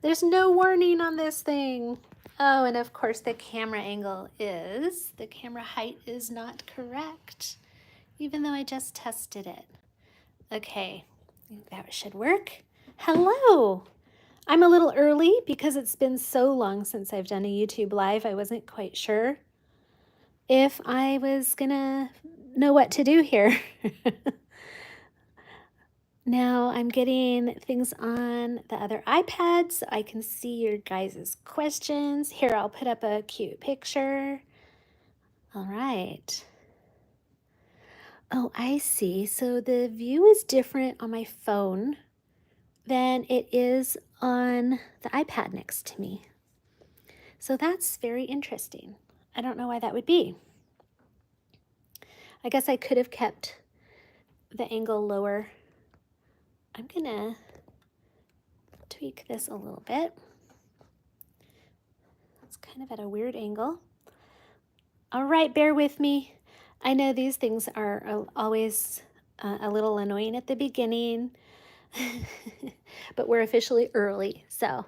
There's no warning on this thing. Oh, and of course the camera height is not correct, even though I just tested it. Okay, that should work. Hello. I'm a little early because it's been so long since I've done a YouTube live. I wasn't quite sure if I was gonna know what to do here. Now I'm getting things on the other iPad so I can see your guys' questions. Here, I'll put up a cute picture. All right. Oh, I see. So the view is different on my phone than it is on the iPad next to me. So that's very interesting. I don't know why that would be. I guess I could have kept the angle lower. I'm gonna tweak this a little bit. It's kind of at a weird angle. All right, bear with me. I know these things are always a little annoying at the beginning, but we're officially early, so.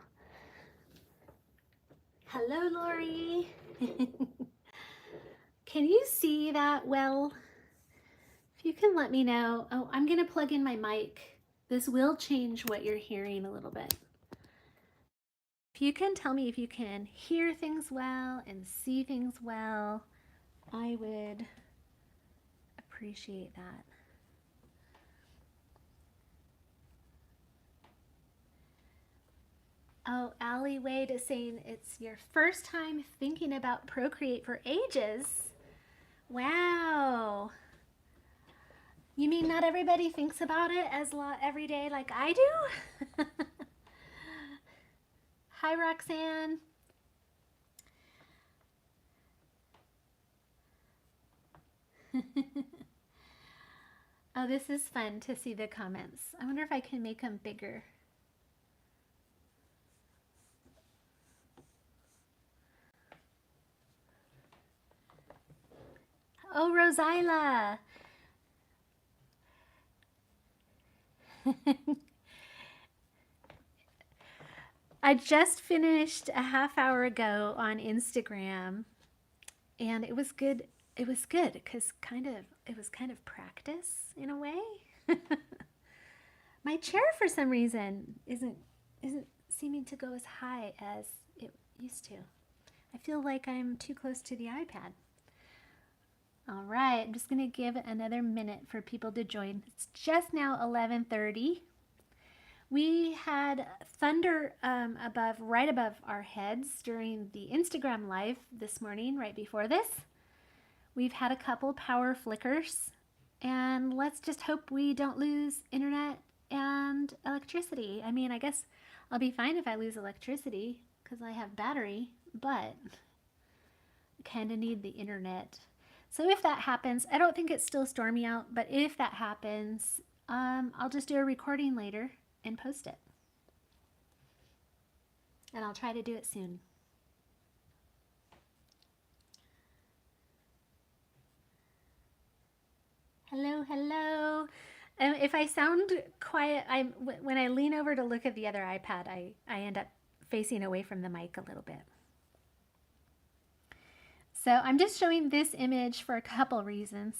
Hello, Lori. Can you see that well? If you can let me know. Oh, I'm gonna plug in my mic. This will change what you're hearing a little bit. If you can tell me if you can hear things well and see things well, I would appreciate that. Oh, Allie Wade is saying it's your first time thinking about Procreate for ages. Wow. You mean not everybody thinks about it as every day like I do? Hi, Roxanne. Oh, this is fun to see the comments. I wonder if I can make them bigger. Oh, Rosila. I just finished a half hour ago on Instagram, and it was good. It was good because it was kind of practice in a way. My chair for some reason isn't seeming to go as high as it used to. I feel like I'm too close to the iPad. All right, I'm just going to give it another minute for people to join. It's just now 11:30. We had thunder right above our heads during the Instagram live this morning, right before this. We've had a couple power flickers, and let's just hope we don't lose internet and electricity. I mean, I guess I'll be fine if I lose electricity because I have battery, but I kind of need the internet. So if that happens, I don't think it's still stormy out, but if that happens, I'll just do a recording later and post it. And I'll try to do it soon. Hello, hello. If I sound quiet, when I lean over to look at the other iPad, I end up facing away from the mic a little bit. So I'm just showing this image for a couple reasons.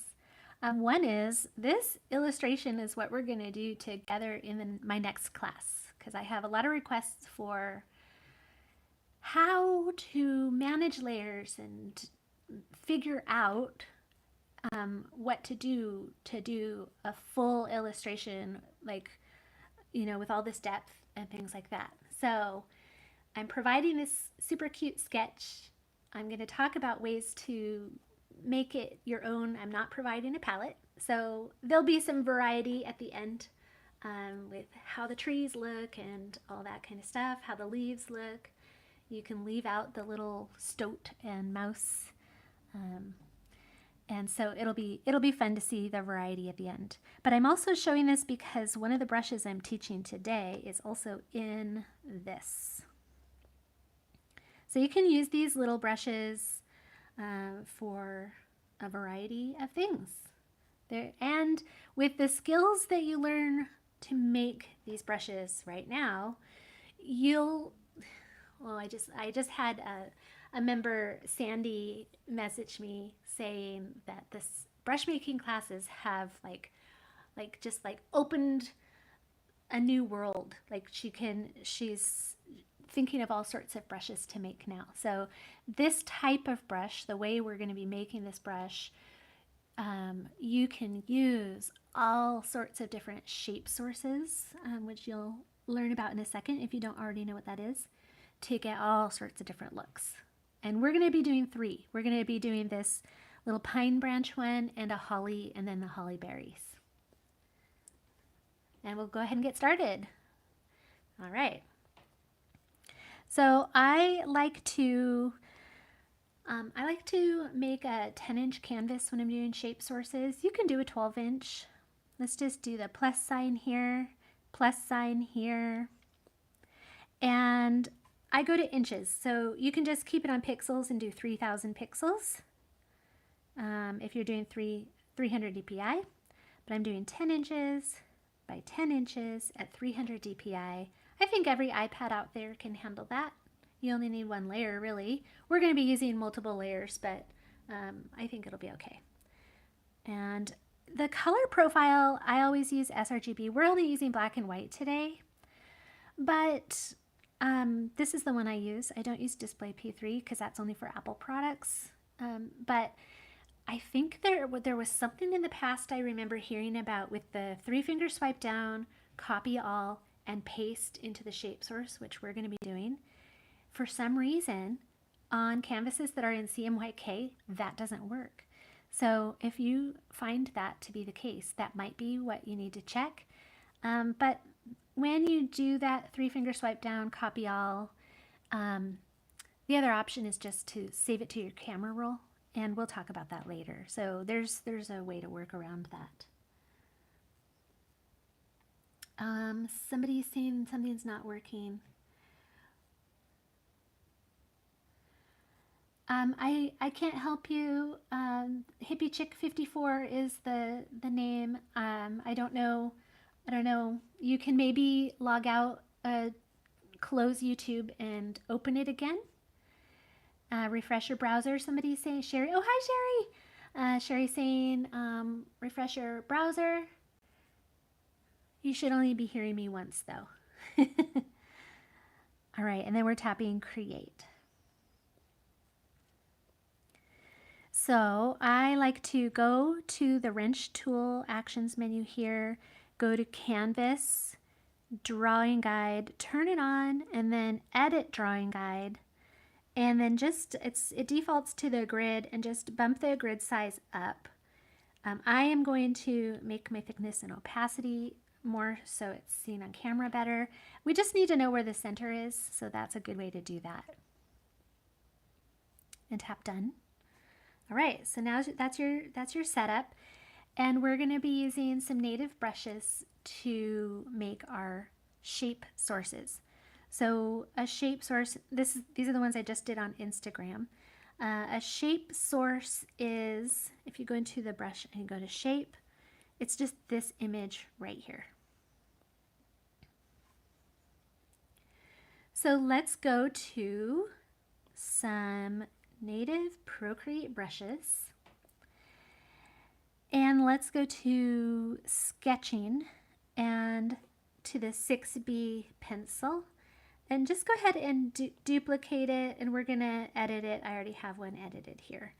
One is this illustration is what we're going to do together in my next class because I have a lot of requests for how to manage layers and figure out what to do a full illustration, like, you know, with all this depth and things like that. So I'm providing this super cute sketch. I'm going to talk about ways to make it your own. I'm not providing a palette. So there'll be some variety at the end with how the trees look and all that kind of stuff, how the leaves look. You can leave out the little stoat and mouse. And so it'll be fun to see the variety at the end. But I'm also showing this because one of the brushes I'm teaching today is also in this. So you can use these little brushes for a variety of things. And with the skills that you learn to make these brushes right now, you'll, well, I just had a member, Sandy, message me saying that this brush making classes have just like opened a new world. Like she's thinking of all sorts of brushes to make now. So this type of brush, the way we're going to be making this brush, you can use all sorts of different shape sources, which you'll learn about in a second if you don't already know what that is, to get all sorts of different looks. And we're going to be doing 3. We're going to be doing this little pine branch one and a holly, and then the holly berries. And we'll go ahead and get started. All right. So I like to make a 10-inch canvas when I'm doing shape sources. You can do a 12-inch. Let's just do the plus sign here, and I go to inches. So you can just keep it on pixels and do 3,000 pixels if you're doing 300 dpi. But I'm doing 10 inches by 10 inches at 300 dpi. I think every iPad out there can handle that. You only need 1 layer, really. We're going to be using multiple layers, but I think it'll be okay. And the color profile, I always use sRGB. We're only using black and white today, but this is the one I use. I don't use Display P3 because that's only for Apple products. But I think there was something in the past I remember hearing about with the 3-finger swipe down, copy all, and paste into the shape source, which we're going to be doing. For some reason, on canvases that are in CMYK, that doesn't work. So if you find that to be the case, that might be what you need to check. But when you do that 3-finger swipe down, copy all, the other option is just to save it to your camera roll, and we'll talk about that later. So there's a way to work around that. Somebody's saying something's not working. I can't help you. Hippie Chick 54 is the name. I don't know. You can maybe log out, close YouTube and open it again. Refresh your browser. Somebody's saying, Sherry. Oh, hi, Sherry. Sherry's saying, refresh your browser. You should only be hearing me once, though. All right, and then we're tapping Create. So I like to go to the wrench tool actions menu here, go to Canvas, Drawing Guide, turn it on, and then Edit Drawing Guide. And then it defaults to the grid, and just bump the grid size up. I am going to make my thickness and opacity more so it's seen on camera better. We just need to know where the center is, so that's a good way to do that. And tap done. All right, so now that's your setup, and we're going to be using some native brushes to make our shape sources. So a shape source, these are the ones I just did on Instagram. A shape source is, if you go into the brush and go to shape, it's just this image right here. So let's go to some native Procreate brushes, and let's go to sketching and to the 6B pencil, and just go ahead and duplicate it, and we're gonna edit it. I already have one edited here.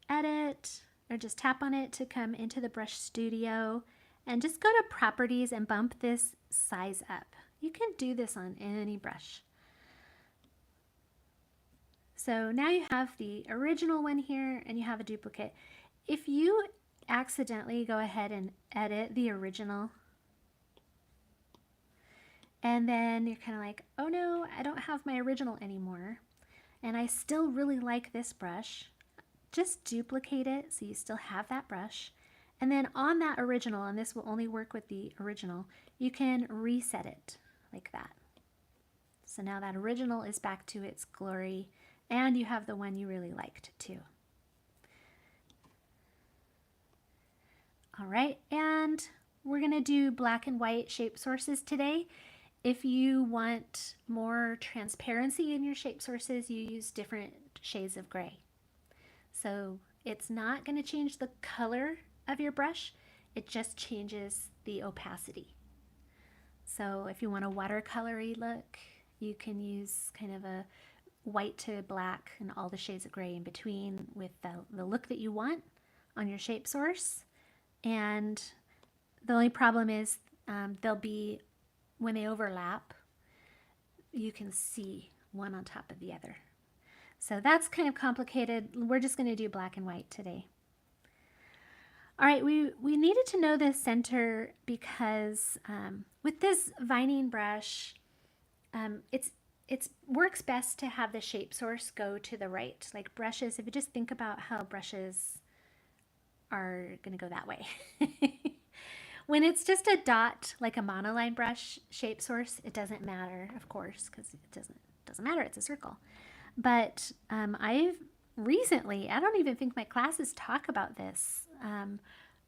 Edit, or just tap on it to come into the brush studio, and just go to properties and bump this size up. You can do this on any brush. So now you have the original one here, and you have a duplicate. If you accidentally go ahead and edit the original, and then you're kind of like, oh no, I don't have my original anymore, and I still really like this brush, just duplicate it so you still have that brush. And then on that original, and this will only work with the original, you can reset it like that. So now that original is back to its glory, and you have the one you really liked too. All right, and we're going to do black and white shape sources today. If you want more transparency in your shape sources, you use different shades of gray. So it's not going to change the color of your brush, it just changes the opacity. So if you want a watercolory look, you can use kind of a white to black and all the shades of gray in between with the look that you want on your shape source. And the only problem is they'll be, when they overlap, you can see one on top of the other. So that's kind of complicated. We're just going to do black and white today. All right, we needed to know the center because with this vining brush, it works best to have the shape source go to the right. Like brushes, if you just think about how brushes are going to go that way. When it's just a dot, like a monoline brush shape source, it doesn't matter, of course, because it doesn't matter, it's a circle. But I've recently, I don't even think my classes talk about this,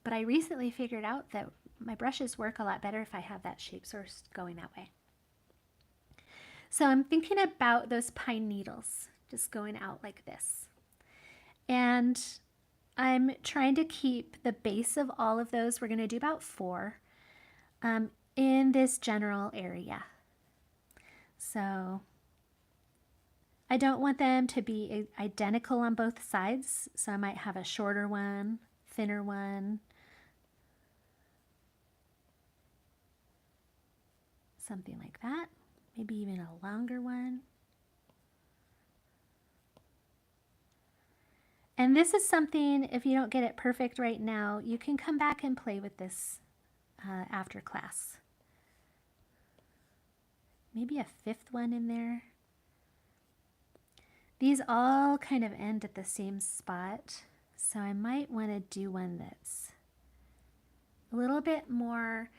but I recently figured out that my brushes work a lot better if I have that shape source going that way. So I'm thinking about those pine needles just going out like this. And I'm trying to keep the base of all of those, we're going to do about 4, in this general area. So I don't want them to be identical on both sides, so I might have a shorter one, thinner one, something like that, maybe even a longer one. And this is something, if you don't get it perfect right now, you can come back and play with this after class. Maybe a 5th one in there. These all kind of end at the same spot, so I might want to do one that's a little bit more,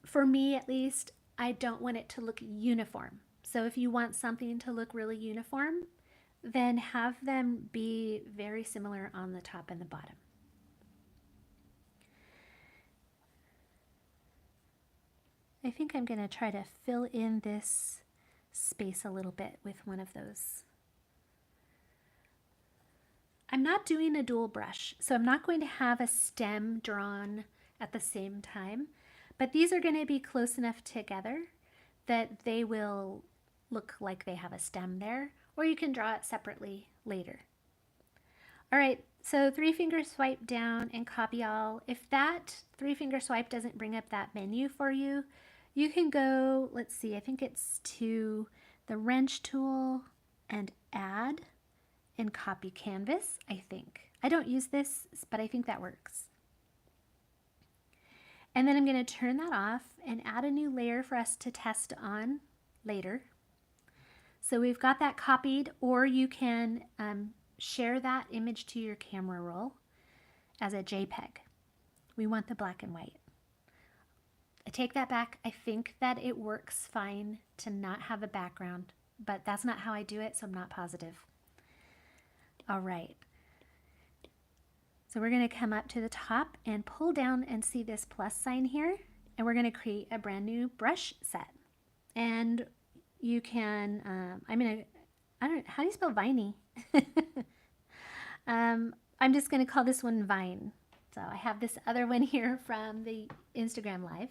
for me at least, I don't want it to look uniform. So if you want something to look really uniform, then have them be very similar on the top and the bottom. I think I'm going to try to fill in this space a little bit with one of those. I'm not doing a dual brush, so I'm not going to have a stem drawn at the same time, but these are going to be close enough together that they will look like they have a stem there, or you can draw it separately later. All right, so 3-finger swipe down and copy all. If that 3-finger swipe doesn't bring up that menu for you, you can go, let's see, I think it's to the wrench tool and add and copy canvas, I think. I don't use this, but I think that works. And then I'm going to turn that off and add a new layer for us to test on later. So we've got that copied, or you can share that image to your camera roll as a JPEG. We want the black and white. I take that back. I think that it works fine to not have a background, but that's not how I do it, so I'm not positive. All right. So we're going to come up to the top and pull down and see this plus sign here, and we're going to create a brand new brush set. And you can, I don't know, how do you spell viney? I'm just going to call this one Vine. So I have this other one here from the Instagram Live.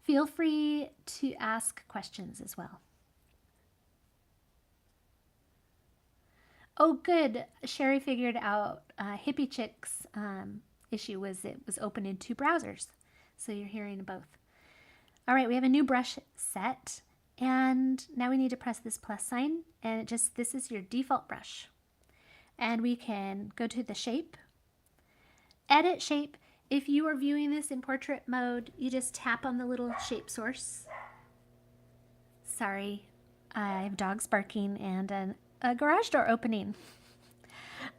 Feel free to ask questions as well. Oh, good. Sherry figured out Hippie Chick's issue was it was open in 2 browsers. So you're hearing both. All right, we have a new brush set. And now we need to press this plus sign. And this is your default brush. And we can go to the shape, edit shape. If you are viewing this in portrait mode, you just tap on the little shape source. Sorry, I have dogs barking and a garage door opening.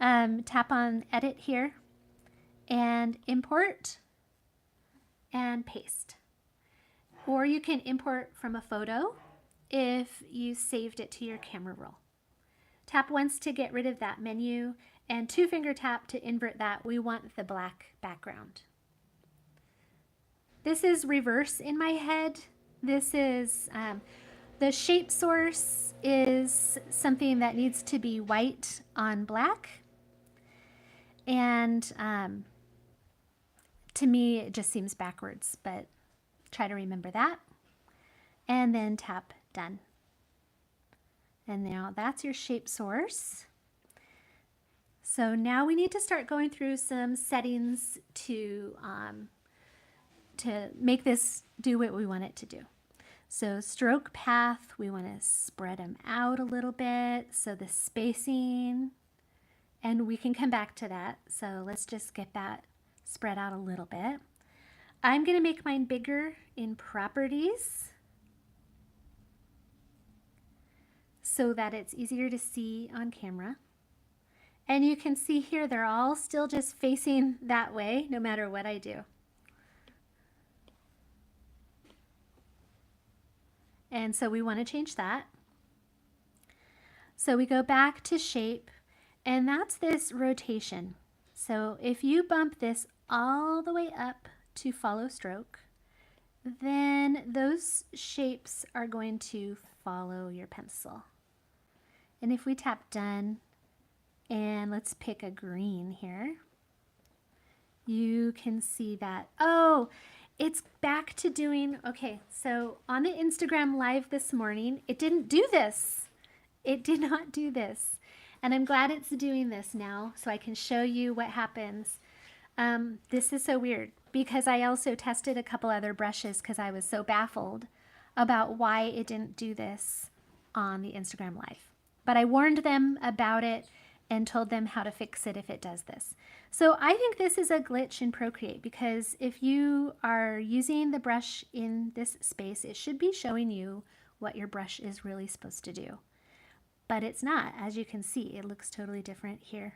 Tap on edit here and import and paste. Or you can import from a photo if you saved it to your camera roll. Tap once to get rid of that menu and 2-finger tap to invert that. We want the black background. This is reverse in my head. This is the shape source is something that needs to be white on black. And to me, it just seems backwards, but try to remember that. And then tap done. And now that's your shape source. So now we need to start going through some settings to make this do what we want it to do. So stroke path, we want to spread them out a little bit. So the spacing, and we can come back to that. So let's just get that spread out a little bit. I'm going to make mine bigger in properties so that it's easier to see on camera. And you can see here, they're all still just facing that way, no matter what I do. And so we want to change that. So we go back to shape, and that's this rotation. So if you bump this all the way up to follow stroke, then those shapes are going to follow your pencil. And if we tap done, and let's pick a green here, you can see that, oh, it's back to doing, okay, so on the Instagram live this morning, it didn't do this. It did not do this. And I'm glad it's doing this now so I can show you what happens. This is so weird because I also tested a couple other brushes because I was so baffled about why it didn't do this on the Instagram live. But I warned them about it and told them how to fix it if it does this. So I think this is a glitch in Procreate because if you are using the brush in this space, it should be showing you what your brush is really supposed to do. But it's not. As you can see, it looks totally different here.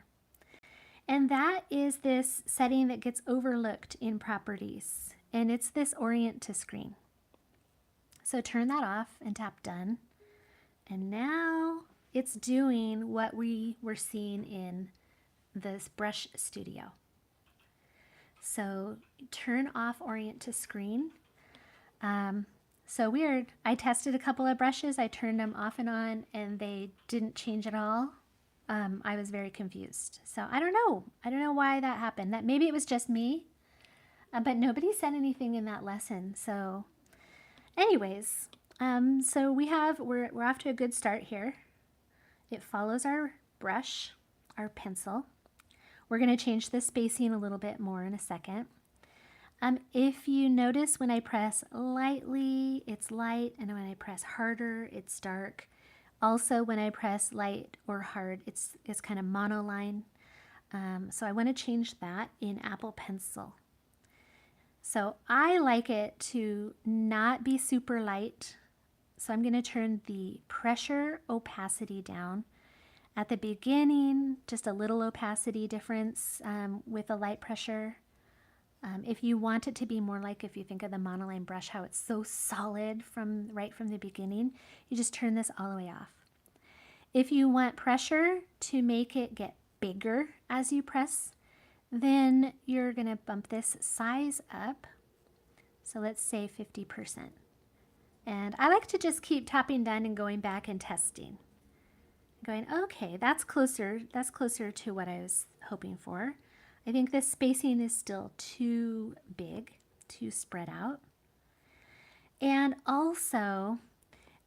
And that is this setting that gets overlooked in properties. And it's this orient to screen. So turn that off and tap done. And now it's doing what we were seeing in this brush studio. So turn off orient to screen. So weird. I tested a couple of brushes. I turned them off and on and they didn't change at all. I was very confused. So I don't know. I don't know why that happened. That maybe it was just me, but nobody said anything in that lesson. So anyways, so we're off to a good start here. It follows our brush, our pencil. We're going to change the spacing a little bit more in a second. If you notice when I press lightly, it's light, and when I press harder, it's dark. Also, when I press light or hard, it's kind of monoline. So I want to change that in Apple Pencil. So I like it to not be super light. So I'm going to turn the pressure opacity down. At the beginning, just a little opacity difference with the light pressure. If you want it to be more like if you think of the monoline brush, how it's so solid right from the beginning, you just turn this all the way off. If you want pressure to make it get bigger as you press, then you're going to bump this size up. So let's say 50%. And I like to just keep tapping done and going back and testing. Going, okay, that's closer to what I was hoping for. I think this spacing is still too big, too spread out. And also,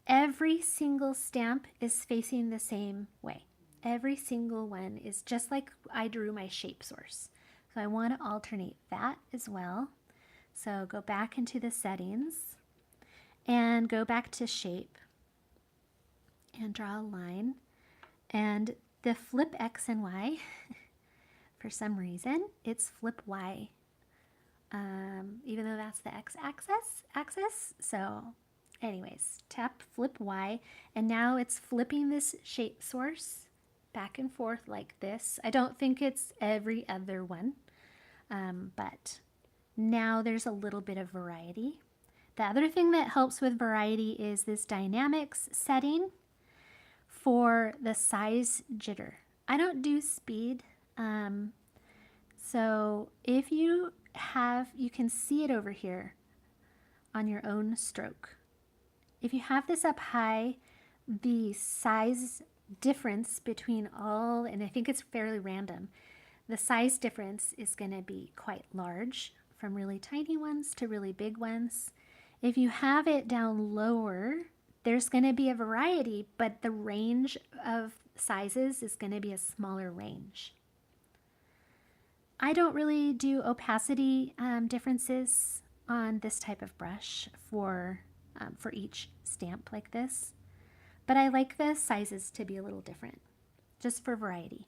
every single stamp is facing the same way. Every single one is just like I drew my shape source. So I want to alternate that as well. So go back into the settings and go back to shape and draw a line. And the flip X and Y, for some reason, it's flip Y, even though that's the X axis. So anyways, tap flip Y, and now it's flipping this shape source back and forth like this. I don't think it's every other one, but now there's a little bit of variety. The other thing that helps with variety is this dynamics setting for the size jitter. I don't do speed. So if you can see it over here. on your own stroke. If you have this up high, the size difference between all, and I think it's fairly random, the size difference is going to be quite large, from really tiny ones to really big ones. If you have it down lower, there's going to be a variety, but the range of sizes is going to be a smaller range. I don't really do opacity differences on this type of brush for each stamp like this, but I like the sizes to be a little different, just for variety.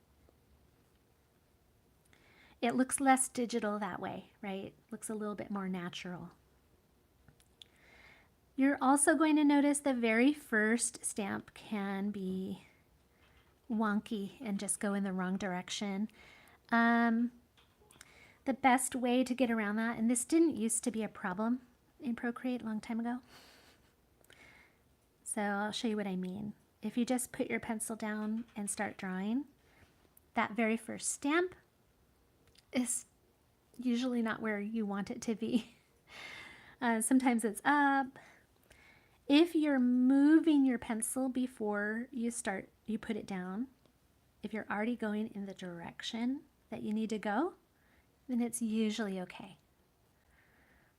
It looks less digital that way, right? Looks a little bit more natural. You're also going to notice the very first stamp can be wonky and just go in the wrong direction. The best way to get around that, and this didn't used to be a problem in Procreate a long time ago, so I'll show you what I mean. If you just put your pencil down and start drawing, that very first stamp is usually not where you want it to be. Sometimes it's up. If you're moving your pencil before you put it down, if you're already going in the direction that you need to go, then it's usually okay.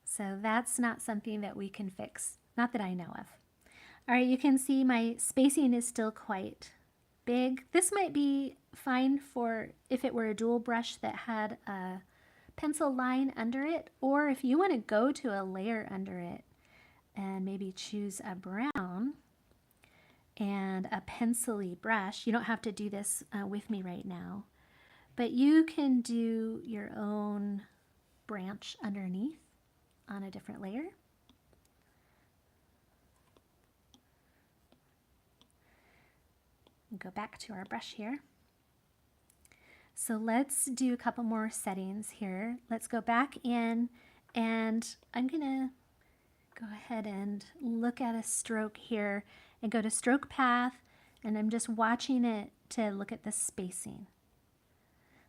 So that's not something that we can fix, not that I know of. All right, you can see my spacing is still quite big. This might be fine for if it were a dual brush that had a pencil line under it, or if you want to go to a layer under it and maybe choose a brown and a pencil-y brush. You don't have to do this with me right now, but you can do your own branch underneath on a different layer. Go back to our brush here. So let's do a couple more settings here. Let's go back in, and I'm gonna go ahead and look at a stroke here and go to stroke path, and I'm just watching it to look at the spacing.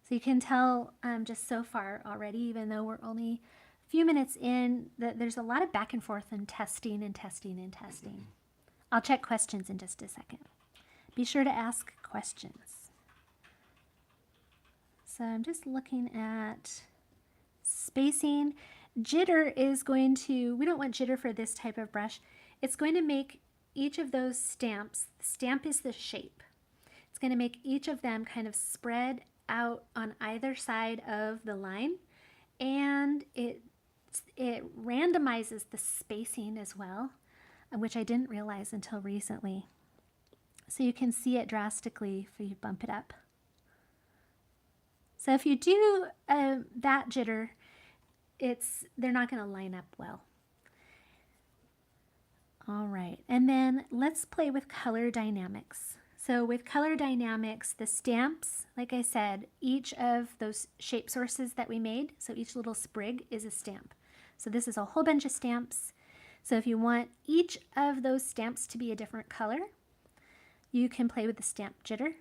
So you can tell just so far already, even though we're only a few minutes in, that there's a lot of back and forth and testing and testing and testing. I'll check questions in just a second. Be sure to ask questions. So I'm just looking at spacing. Jitter is going to, we don't want jitter for this type of brush. It's going to make each of those stamps, the stamp is the shape. It's going to make each of them kind of spread out on either side of the line, and it randomizes the spacing as well, which I didn't realize until recently. So you can see it drastically if you bump it up. So if you do that jitter, they're not going to line up well. All right, and then let's play with color dynamics. So with color dynamics, the stamps, like I said, each of those shape sources that we made, so each little sprig is a stamp. So this is a whole bunch of stamps. So if you want each of those stamps to be a different color, you can play with the stamp jitter.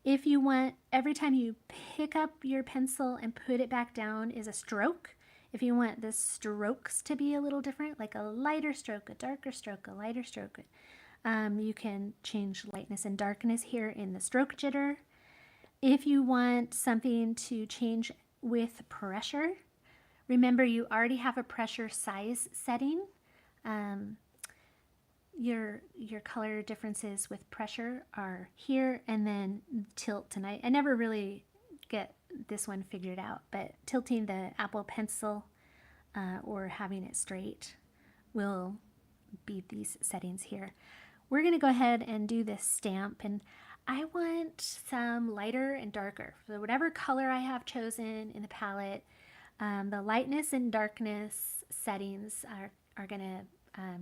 If you want, every time you pick up your pencil and put it back down is a stroke. If you want the strokes to be a little different, like a lighter stroke, a darker stroke, a lighter stroke, you can change lightness and darkness here in the stroke jitter. If you want something to change with pressure, remember you already have a pressure size setting. Your color differences with pressure are here, and then tilt. And I never really get this one figured out, but tilting the Apple Pencil or having it straight will be these settings here. We're going to go ahead and do this stamp, and I want some lighter and darker. So whatever color I have chosen in the palette, the lightness and darkness settings are going to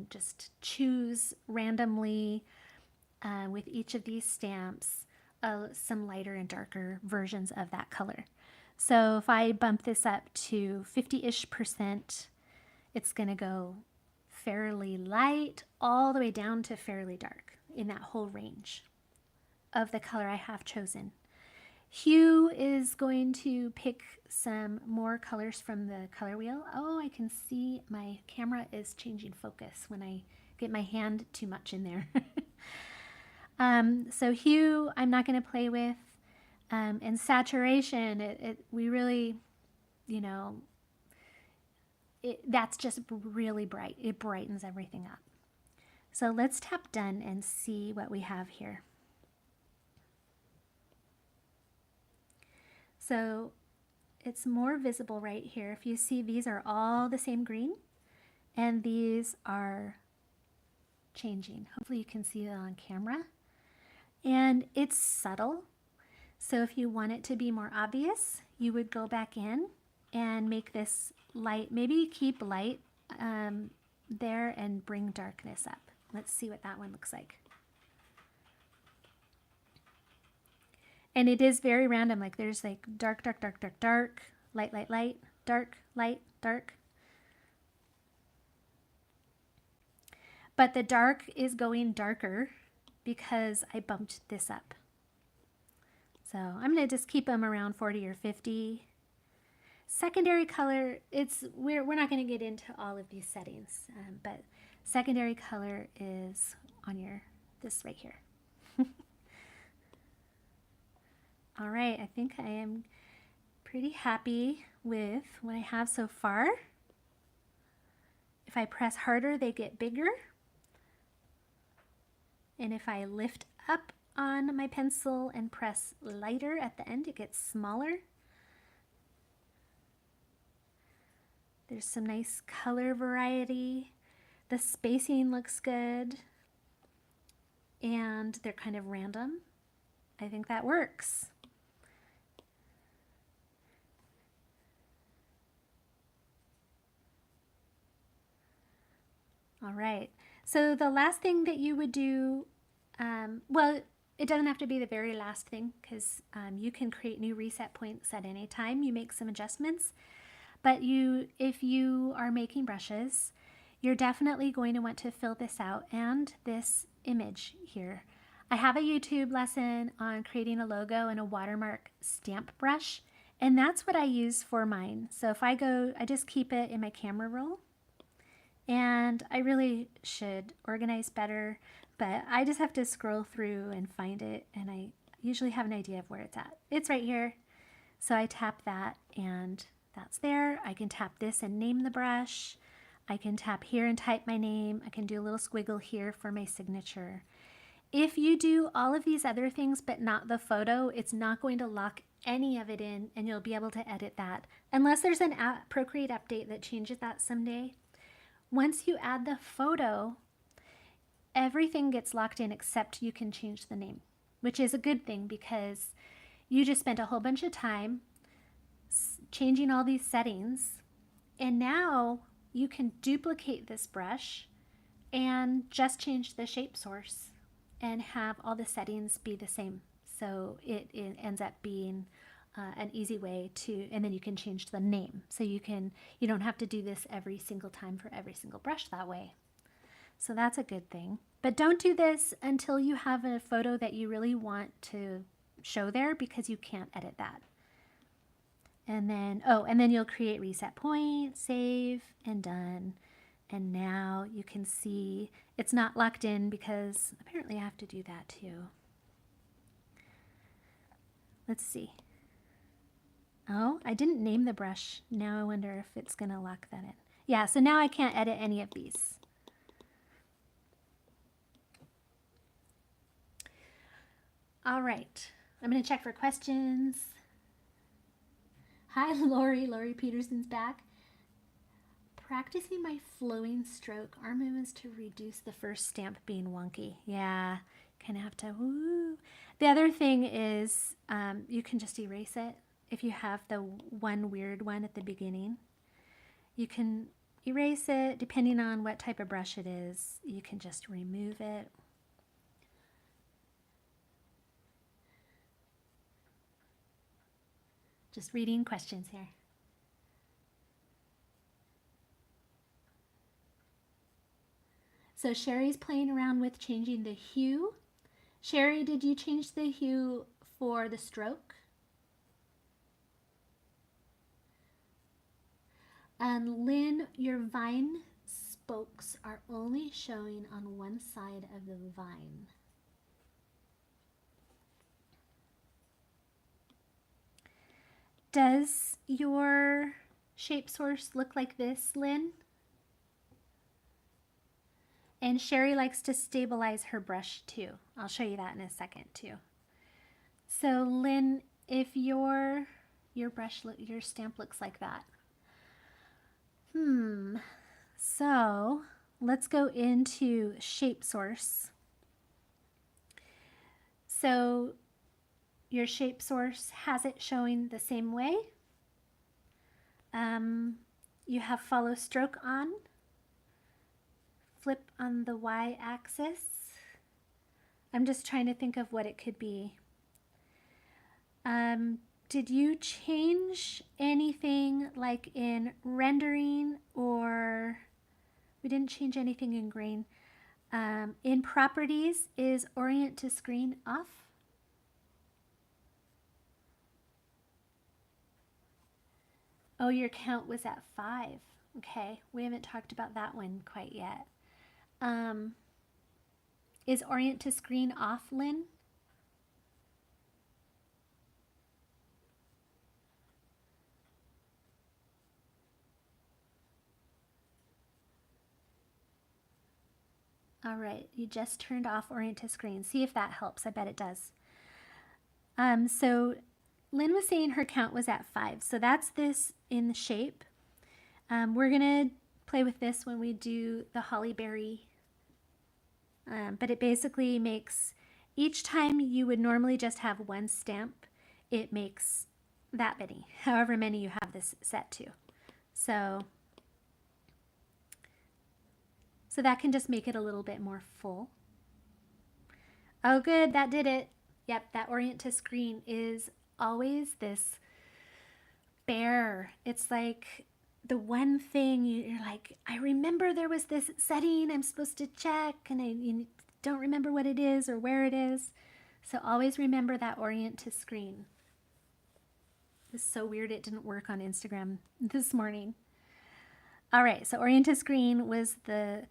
just choose randomly with each of these stamps some lighter and darker versions of that color. So if I bump this up to 50-ish%, it's going to go fairly light all the way down to fairly dark in that whole range of the color I have chosen. Hue is going to pick some more colors from the color wheel. Oh, I can see my camera is changing focus when I get my hand too much in there. So hue, I'm not going to play with. And saturation, we really, you know, that's just really bright. It brightens everything up. So let's tap done and see what we have here. So it's more visible right here. If you see, these are all the same green, and these are changing. Hopefully you can see that on camera. And it's subtle. So if you want it to be more obvious, you would go back in and make this light, maybe keep light there and bring darkness up. Let's see what that one looks like. And it is very random. Like there's like dark, dark, dark, dark, dark, light, light, light, dark, light, dark. But the dark is going darker because I bumped this up. So I'm going to just keep them around 40 or 50. Secondary color, we're not going to get into all of these settings, but secondary color is on this right here. All right, I think I am pretty happy with what I have so far. If I press harder, they get bigger. And if I lift up on my pencil and press lighter at the end, it gets smaller. There's some nice color variety. The spacing looks good. And they're kind of random. I think that works. All right, so the last thing that you would do, well, it doesn't have to be the very last thing because you can create new reset points at any time. You make some adjustments, but if you are making brushes, you're definitely going to want to fill this out and this image here. I have a YouTube lesson on creating a logo and a watermark stamp brush, and that's what I use for mine. So if I just keep it in my camera roll. And I really should organize better, but I just have to scroll through and find it, and I usually have an idea of where it's at. It's right here. So I tap that and that's there. I can tap this and name the brush. I can tap here and type my name. I can do a little squiggle here for my signature. If you do all of these other things but not the photo, it's not going to lock any of it in, and you'll be able to edit that unless there's an Procreate update that changes that someday. Once you add the photo, everything gets locked in except you can change the name, which is a good thing because you just spent a whole bunch of time changing all these settings, and now you can duplicate this brush and just change the shape source and have all the settings be the same. So it ends up being an easy way to, and then you can change the name. So you don't have to do this every single time for every single brush that way. So that's a good thing. But don't do this until you have a photo that you really want to show there, because you can't edit that. And then, and then you'll create reset point, save, and done. And now you can see it's not locked in because apparently I have to do that too. Let's see. Oh, I didn't name the brush. Now I wonder if it's going to lock that in. Yeah, so now I can't edit any of these. All right, I'm going to check for questions. Hi, Lori. Lori Peterson's back. Practicing my flowing stroke arm movements to reduce the first stamp being wonky. Yeah, kind of have to, woo. The other thing is you can just erase it. If you have the one weird one at the beginning, you can erase it. Depending on what type of brush it is, you can just remove it. Just reading questions here. So Sherry's playing around with changing the hue. Sherry, did you change the hue for the stroke? And Lynn, your vine spokes are only showing on one side of the vine. Does your shape source look like this, Lynn? And Sherry likes to stabilize her brush too. I'll show you that in a second too. So Lynn, if your your stamp looks like that. So let's go into shape source. So your shape source has it showing the same way. You have follow stroke on, flip on the y-axis. I'm just trying to think of what it could be. Did you change anything like in rendering, or we didn't change anything in grain? In properties, is orient to screen off? Oh, your count was at 5. Okay, we haven't talked about that one quite yet. Is orient to screen off, Lynn? All right, you just turned off orient to screen. See if that helps. I bet it does. So Lynn was saying her count was at 5. So that's this in the shape. We're going to play with this when we do the holly berry. But it basically makes, each time you would normally just have one stamp, it makes that many, however many you have this set to. So that can just make it a little bit more full. Oh, good, that did it. Yep, that orient to screen is always this bear. It's like the one thing you're like, I remember there was this setting I'm supposed to check, and you don't remember what it is or where it is. So always remember that orient to screen. It's so weird it didn't work on Instagram this morning. All right, so orient to screen was the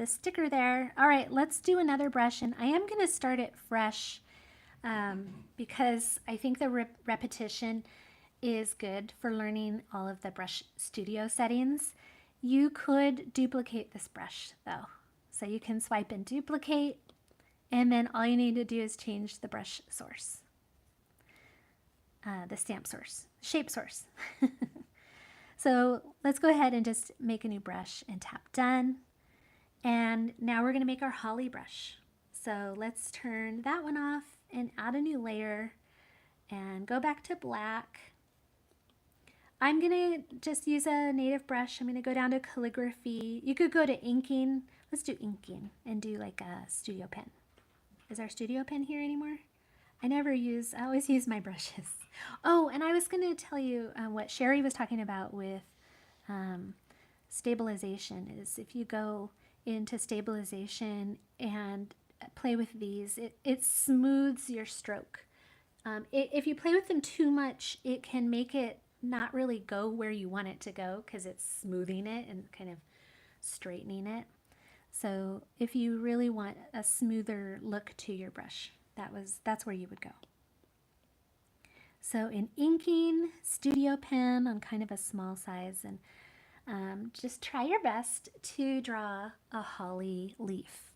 sticker there. All right, let's do another brush, and I am going to start it fresh because I think the repetition is good for learning all of the Brush Studio settings. You could duplicate this brush though. So you can swipe and duplicate, and then all you need to do is change the brush source, the stamp source, shape source. So let's go ahead and just make a new brush and tap done. And now we're going to make our holly brush. So let's turn that one off and add a new layer and go back to black. I'm going to just use a native brush. I'm going to go down to calligraphy. You could go to inking. Let's do inking and do like a studio pen. Is our studio pen here anymore? I always use my brushes. Oh, and I was going to tell you what Sherry was talking about with stabilization is if you go into stabilization and play with these, it smooths your stroke. If you play with them too much, it can make it not really go where you want it to go because it's smoothing it and kind of straightening it. So if you really want a smoother look to your brush, that's where you would go. So in inking, studio pen on kind of a small size, and just try your best to draw a holly leaf.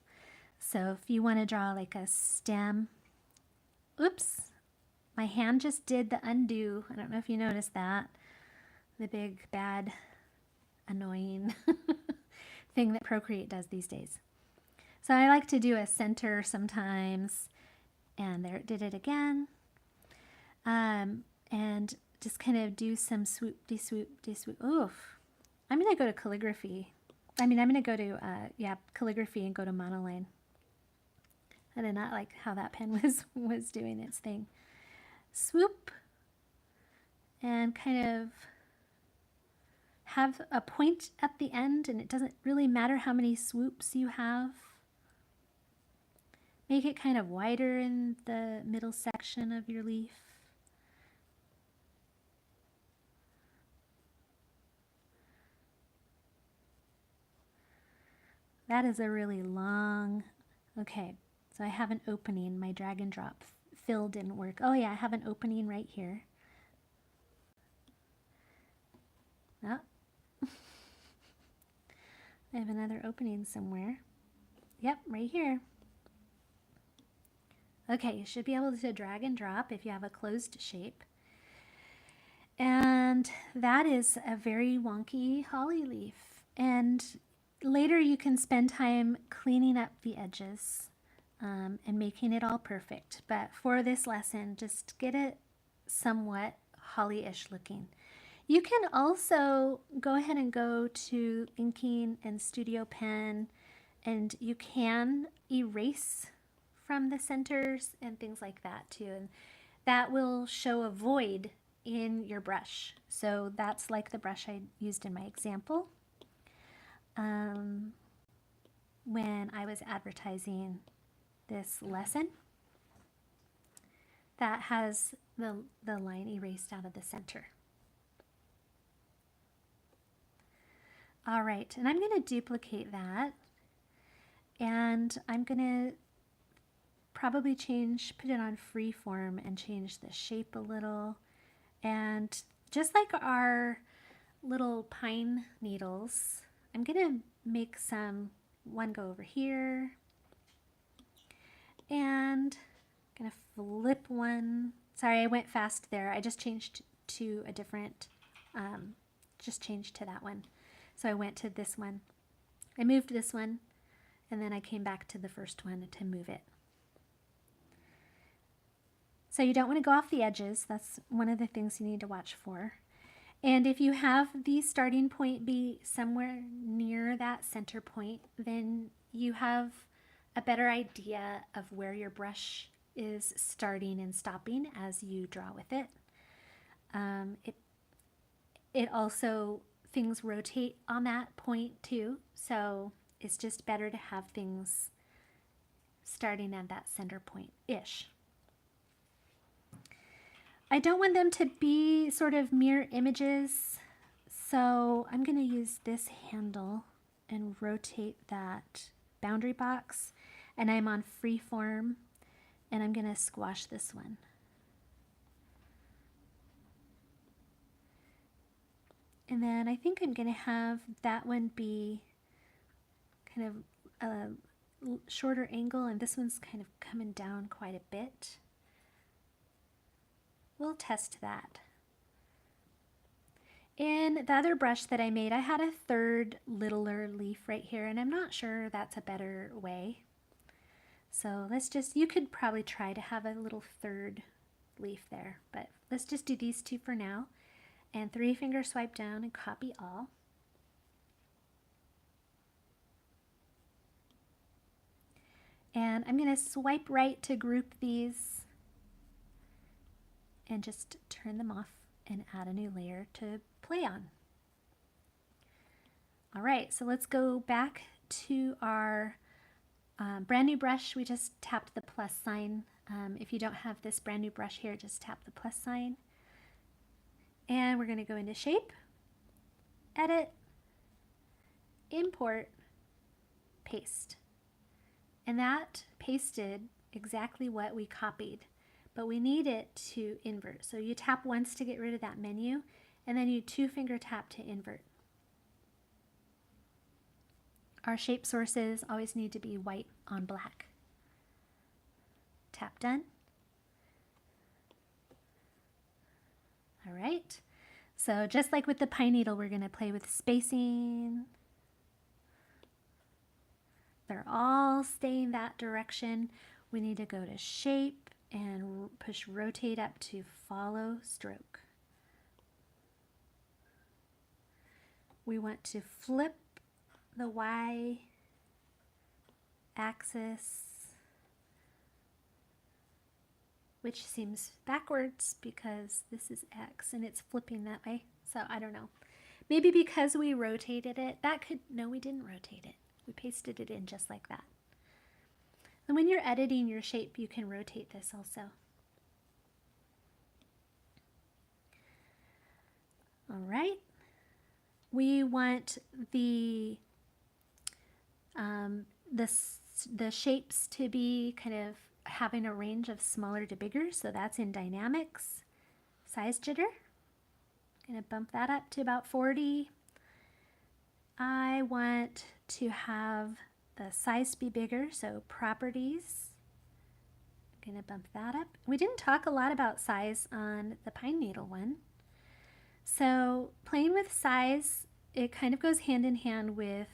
So if you want to draw like a stem, oops, my hand just did the undo. I don't know if you noticed that. The big, bad, annoying thing that Procreate does these days. So I like to do a center sometimes, and there it did it again. And just kind of do some swoop, de-swoop, de-swoop. Oof. I'm going to go to calligraphy. I'm going to go to, calligraphy and go to monoline. I did not like how that pen was doing its thing. Swoop and kind of have a point at the end, and it doesn't really matter how many swoops you have. Make it kind of wider in the middle section of your leaf. That is a really long, okay, so I have an opening. My drag and drop fill didn't work. Oh yeah, I have an opening right here. Oh, I have another opening somewhere. Yep, right here. Okay, you should be able to drag and drop if you have a closed shape. And that is a very wonky holly leaf. And later you can spend time cleaning up the edges and making it all perfect. But for this lesson, just get it somewhat holly-ish looking. You can also go ahead and go to inking and Studio Pen, and you can erase from the centers and things like that too. And that will show a void in your brush. So that's like the brush I used in my example when I was advertising this lesson. That has the line erased out of the center. All right, and I'm going to duplicate that, and I'm going to probably put it on freeform and change the shape a little. And just like our little pine needles, I'm going to make one go over here, and I'm going to flip one. Sorry, I went fast there. I just changed to a different, just changed to that one. So I went to this one. I moved this one, and then I came back to the first one to move it. So you don't want to go off the edges. That's one of the things you need to watch for. And if you have the starting point be somewhere near that center point, then you have a better idea of where your brush is starting and stopping as you draw with it. It also, things rotate on that point too, so it's just better to have things starting at that center point-ish. I don't want them to be sort of mirror images, so I'm going to use this handle and rotate that boundary box, and I'm on freeform, and I'm going to squash this one. And then I think I'm going to have that one be kind of a shorter angle, and this one's kind of coming down quite a bit. We'll test that. In the other brush that I made, I had a third littler leaf right here, and I'm not sure that's a better way. So you could probably try to have a little third leaf there, but let's just do these two for now. And 3-finger swipe down and copy all. And I'm going to swipe right to group these and just turn them off and add a new layer to play on. All right, so let's go back to our brand new brush. We just tapped the plus sign. If you don't have this brand new brush here, just tap the plus sign. And we're going to go into Shape, Edit, Import, Paste. And that pasted exactly what we copied, but we need it to invert. So you tap once to get rid of that menu, and then you 2-finger tap to invert. Our shape sources always need to be white on black. Tap done. All right, so just like with the pine needle, we're going to play with spacing. They're all staying that direction. We need to go to Shape and push Rotate up to Follow Stroke. We want to flip the Y axis, which seems backwards because this is X and it's flipping that way. So I don't know. Maybe because we rotated it, no, we didn't rotate it. We pasted it in just like that. And when you're editing your shape, you can rotate this also. All right. We want the The, the shapes to be kind of having a range of smaller to bigger, so that's in dynamics. Size jitter, going to bump that up to about 40. I want to have the size be bigger, so properties, I'm going to bump that up. We didn't talk a lot about size on the pine needle one. So playing with size, it kind of goes hand in hand with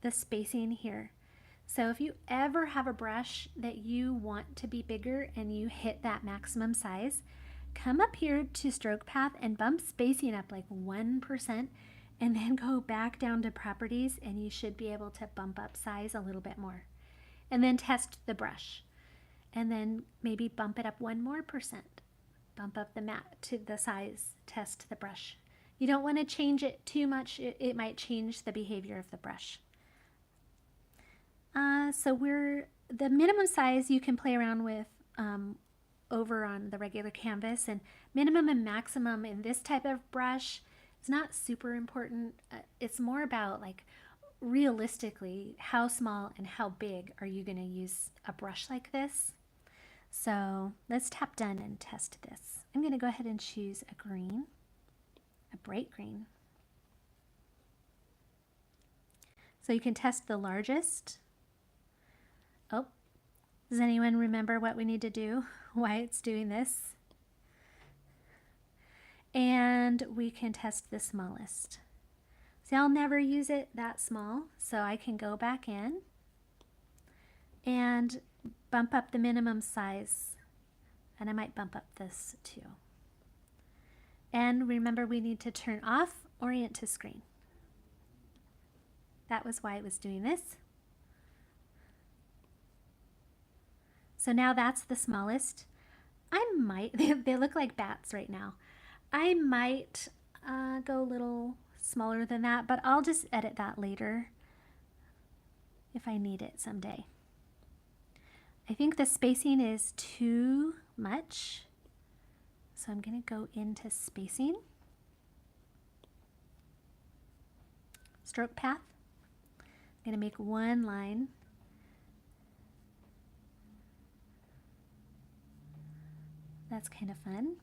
the spacing here. So if you ever have a brush that you want to be bigger and you hit that maximum size, come up here to stroke path and bump spacing up like 1%, and then go back down to properties, and you should be able to bump up size a little bit more. And then test the brush, and then maybe bump it up 1 more percent. Bump up the mat to the size, test the brush. You don't want to change it too much. It might change the behavior of the brush. So the minimum size you can play around with over on the regular canvas, and minimum and maximum in this type of brush, it's not super important. It's more about like realistically how small and how big are you going to use a brush like this. So let's tap done and test this. I'm going to go ahead and choose a green, a bright green. So you can test the largest. Oh, does anyone remember what we need to do, why it's doing this? And we can test the smallest. See, I'll never use it that small, so I can go back in and bump up the minimum size, and I might bump up this too. And remember, we need to turn off orient to screen. That was why it was doing this. So now that's the smallest. I might, they look like bats right now. I might go a little smaller than that, but I'll just edit that later if I need it someday. I think the spacing is too much, so I'm going to go into spacing. Stroke path. I'm going to make one line. That's kind of fun.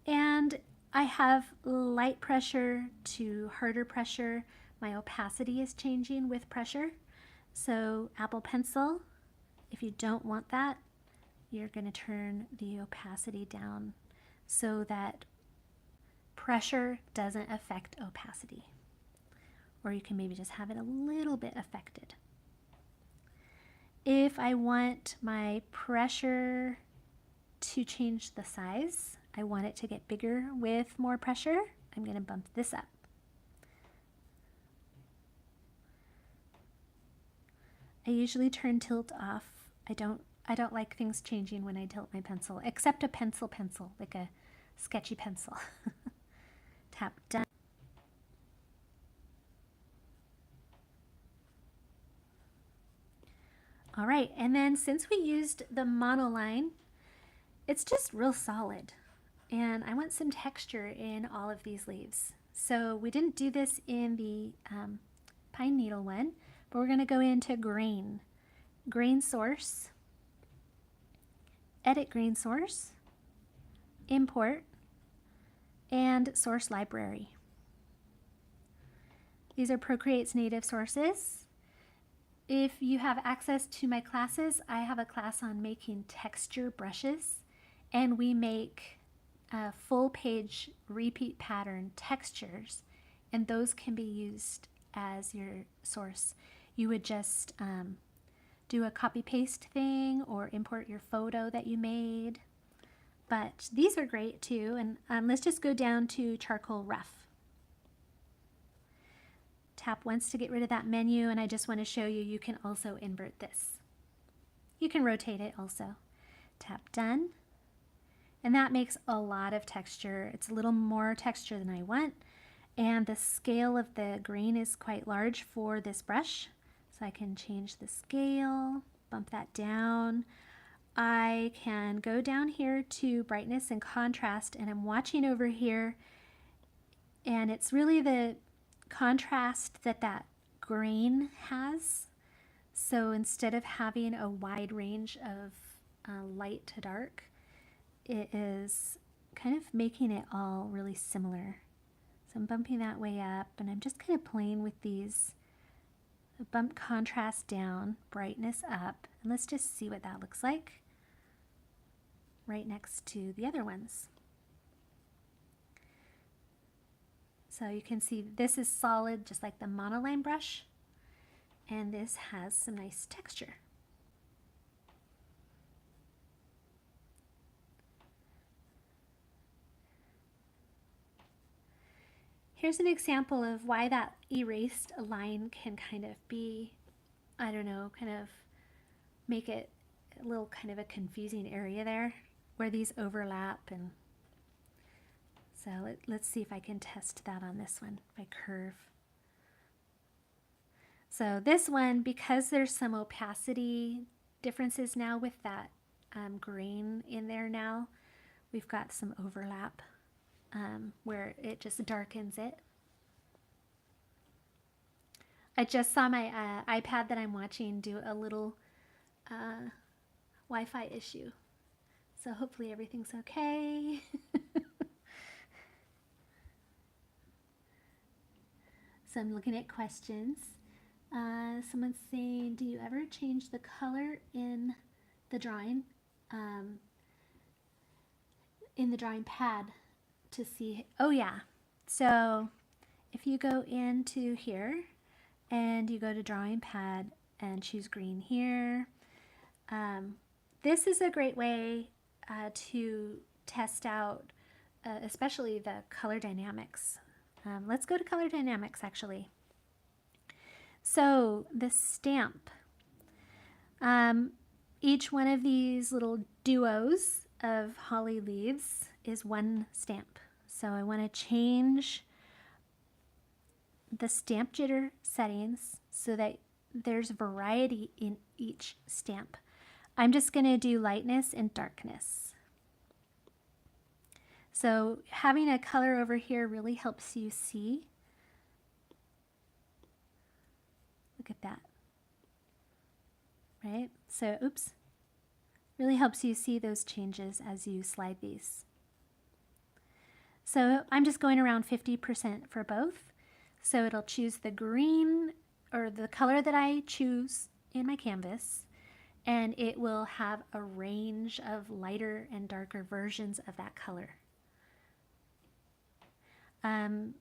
And I have light pressure to harder pressure. My opacity is changing with pressure. So Apple Pencil, if you don't want that, you're going to turn the opacity down so that pressure doesn't affect opacity. Or you can maybe just have it a little bit affected. If I want my pressure to change the size, I want it to get bigger with more pressure, I'm going to bump this up. I usually turn tilt off. I don't like things changing when I tilt my pencil, except a pencil, like a sketchy pencil. Tap done. All right, and then since we used the monoline, it's just real solid. And I want some texture in all of these leaves. So we didn't do this in the pine needle one, but we're going to go into grain. Grain source, edit grain source, import, and source library. These are Procreate's native sources. If you have access to my classes, I have a class on making texture brushes, and we make full page repeat pattern textures, and those can be used as your source. You would just do a copy paste thing or import your photo that you made. But these are great too, and let's just go down to charcoal rough. Tap once to get rid of that menu, and I just want to show you, you can also invert this. You can rotate it also. Tap done, and that makes a lot of texture. It's a little more texture than I want, and the scale of the grain is quite large for this brush, so I can change the scale, bump that down. I can go down here to brightness and contrast, and I'm watching over here, and it's really the contrast that grain has. So instead of having a wide range of light to dark, it is kind of making it all really similar. So I'm bumping that way up, and I'm just kind of playing with these. Bump contrast down, brightness up, and let's just see what that looks like right next to the other ones. So you can see this is solid, just like the monoline brush, and this has some nice texture. Here's an example of why that erased line can kind of be, I don't know, kind of make it a little kind of a confusing area there where these overlap. And so let's see if I can test that on this one, if I curve. So this one, because there's some opacity differences now with that grain in there now, we've got some overlap. Where it just darkens it. I just saw my iPad that I'm watching do a little Wi-Fi issue. So hopefully everything's okay. So I'm looking at questions. Someone's saying, do you ever change the color in the drawing pad? To see, oh yeah, so if you go into here and you go to drawing pad and choose green here, this is a great way to test out especially the color dynamics. Let's go to color dynamics actually. So the stamp, each one of these little duos of holly leaves is one stamp. So I want to change the stamp jitter settings so that there's variety in each stamp. I'm just going to do lightness and darkness. So having a color over here really helps you see. Look at that. Right? So, oops. Really helps you see those changes as you slide these. So I'm just going around 50% for both. So it'll choose the green or the color that I choose in my canvas, and it will have a range of lighter and darker versions of that color. The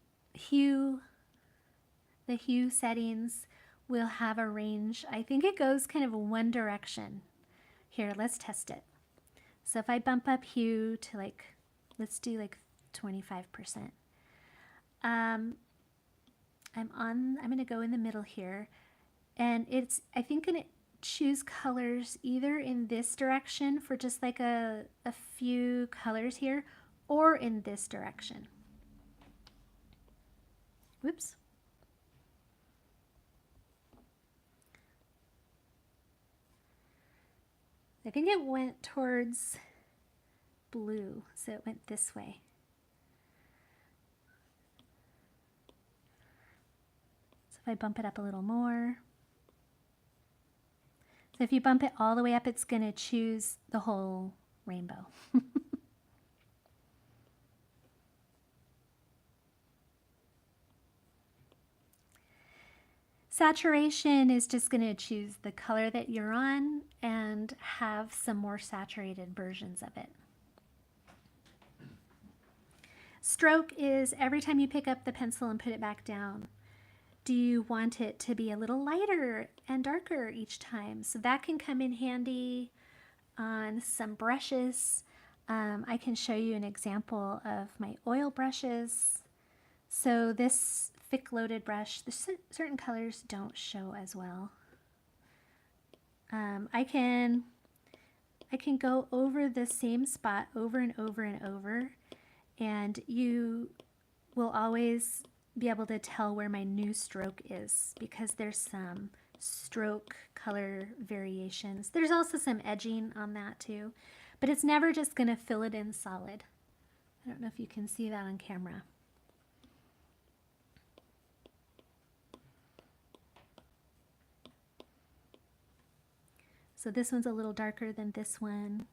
hue settings will have a range. I think it goes kind of one direction. Here, let's test it. So if I bump up hue to like, let's do like 25%. I'm going to go in the middle here, and it's, I think, going to choose colors either in this direction for just like a few colors here, or in this direction. Whoops. I think it went towards blue, so it went this way. So if I bump it up a little more. So if you bump it all the way up, it's going to choose the whole rainbow. Saturation is just going to choose the color that you're on and have some more saturated versions of it. Stroke is every time you pick up the pencil and put it back down. Do you want it to be a little lighter and darker each time? So that can come in handy on some brushes. I can show you an example of my oil brushes. So this thick loaded brush, certain colors don't show as well. I can go over the same spot over and over and over, and you will always be able to tell where my new stroke is because there's some stroke color variations. There's also some edging on that too, but it's never just going to fill it in solid. I don't know if you can see that on camera. So this one's a little darker than this one.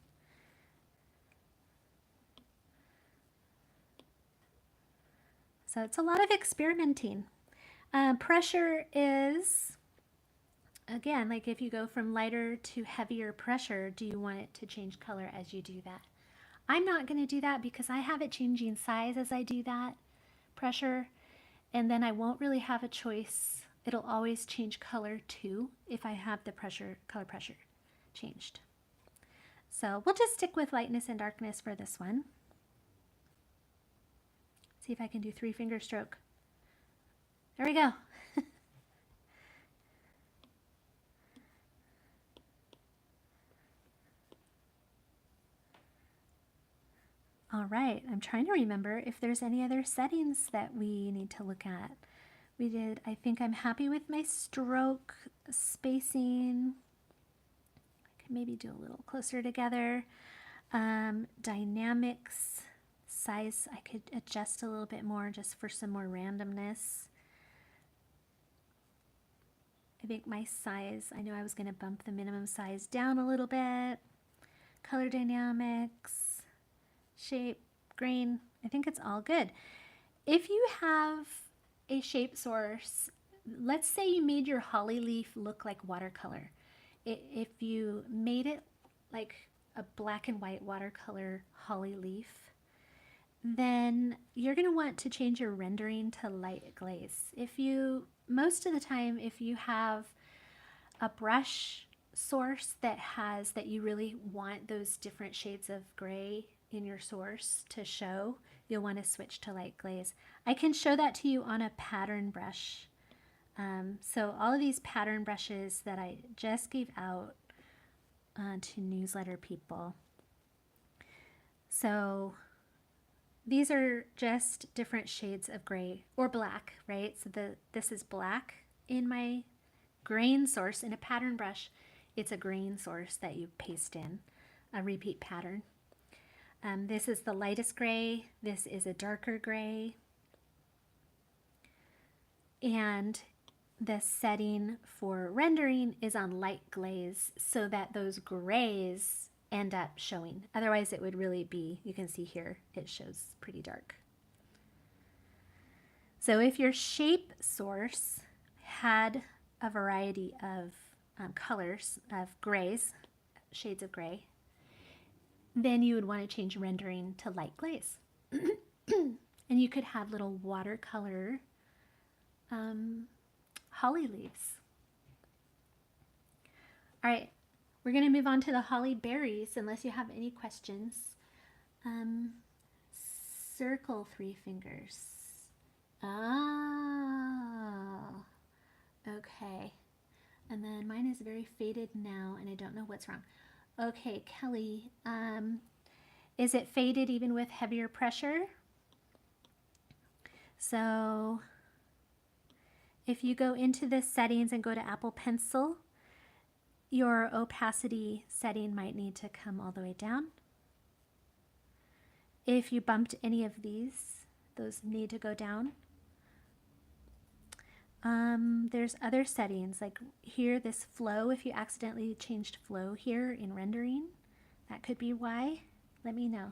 So it's a lot of experimenting. Pressure is, again, like if you go from lighter to heavier pressure, do you want it to change color as you do that? I'm not going to do that because I have it changing size as I do that pressure, and then I won't really have a choice. It'll always change color too if I have the color pressure changed. So we'll just stick with lightness and darkness for this one. See if I can do 3-finger stroke. There we go. All right, I'm trying to remember if there's any other settings that we need to look at. We did, I think I'm happy with my stroke spacing. I could maybe do a little closer together. Dynamics, size, I could adjust a little bit more just for some more randomness. I think my size, I know I was going to bump the minimum size down a little bit. Color dynamics, shape, grain, I think it's all good. If you have a shape source, let's say you made your holly leaf look like watercolor. If you made it like a black and white watercolor holly leaf, then you're going to want to change your rendering to light glaze. Most of the time, if you have a brush source that you really want those different shades of gray in your source to show, you'll want to switch to light glaze. I can show that to you on a pattern brush. So all of these pattern brushes that I just gave out to newsletter people. So these are just different shades of gray or black, right? So this is black in my grain source. In a pattern brush, it's a grain source that you paste in, a repeat pattern. This is the lightest gray. This is a darker gray. And the setting for rendering is on light glaze so that those grays end up showing. Otherwise it would really be, you can see here, it shows pretty dark. So if your shape source had a variety of colors of grays, shades of gray, then you would want to change rendering to light glaze. And you could have little watercolor holly leaves. All right, we're going to move on to the holly berries unless you have any questions. Circle 3 fingers. Oh, okay. And then mine is very faded now and I don't know what's wrong. Okay, Kelly, is it faded even with heavier pressure? So if you go into the settings and go to Apple Pencil, your opacity setting might need to come all the way down. If you bumped any of these, those need to go down. There's other settings like here, this flow, if you accidentally changed flow here in rendering, that could be why. Let me know.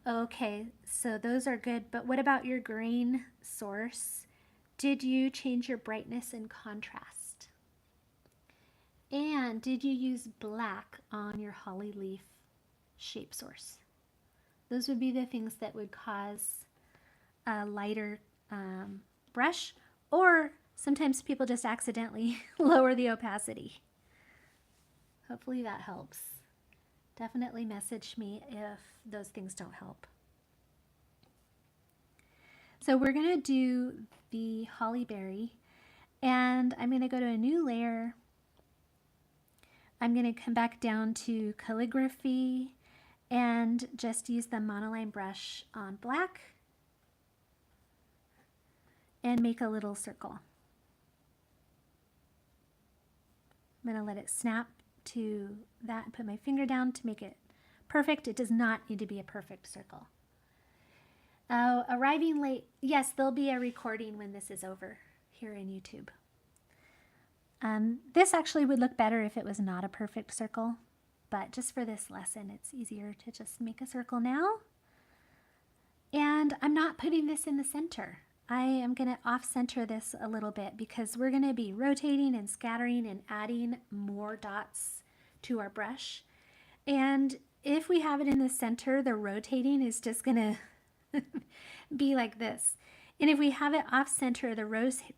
Okay, so those are good, but what about your grain source? Did you change your brightness and contrast? And did you use black on your holly leaf shape source? Those would be the things that would cause a lighter brush, or sometimes people just accidentally lower the opacity. Hopefully that helps. Definitely message me if those things don't help. So we're going to do the holly berry, and I'm going to go to a new layer. I'm going to come back down to calligraphy and just use the monoline brush on black and make a little circle. I'm going to let it snap to that and put my finger down to make it perfect. It does not need to be a perfect circle. Arriving late. Yes, there'll be a recording when this is over here in YouTube. This actually would look better if it was not a perfect circle, but just for this lesson, it's easier to just make a circle now. And I'm not putting this in the center. I am going to off-center this a little bit because we're going to be rotating and scattering and adding more dots to our brush. And if we have it in the center, the rotating is just going to be like this. And if we have it off-center, the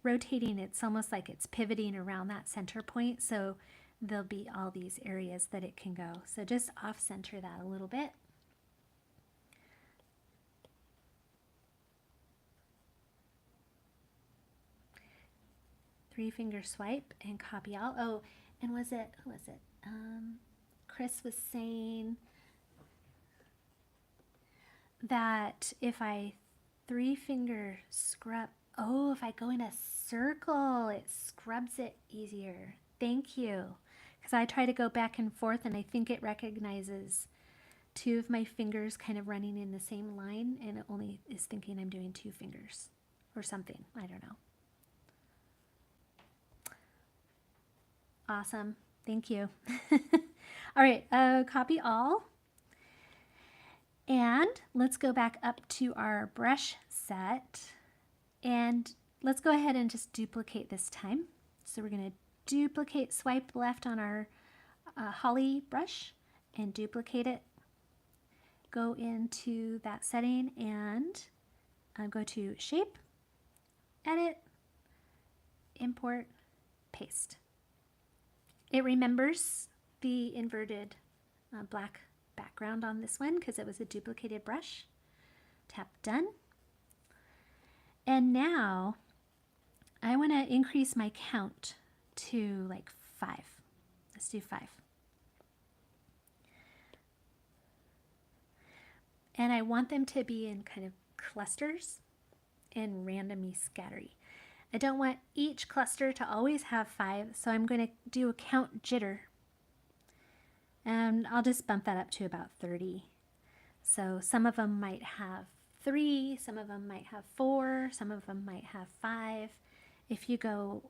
rotating, it's almost like it's pivoting around that center point. So there'll be all these areas that it can go. So just off-center that a little bit. Three-finger swipe and copy all. Oh, and who was it? Chris was saying that if I three-finger scrub, oh, if I go in a circle, it scrubs it easier. Thank you. Because I try to go back and forth, and I think it recognizes two of my fingers kind of running in the same line, and it only is thinking I'm doing two fingers or something. I don't know. Awesome. Thank you. All right, copy all. And let's go back up to our brush set. And let's go ahead and just duplicate this time. So we're going to duplicate, swipe left on our holly brush and duplicate it. Go into that setting and go to Shape, Edit, Import, Paste. It remembers the inverted black background on this one because it was a duplicated brush. Tap Done. And now I want to increase my count to like 5. Let's do 5. And I want them to be in kind of clusters and randomly scattery. I don't want each cluster to always have 5, so I'm going to do a count jitter. And I'll just bump that up to about 30. So some of them might have 3, some of them might have 4, some of them might have 5. If you go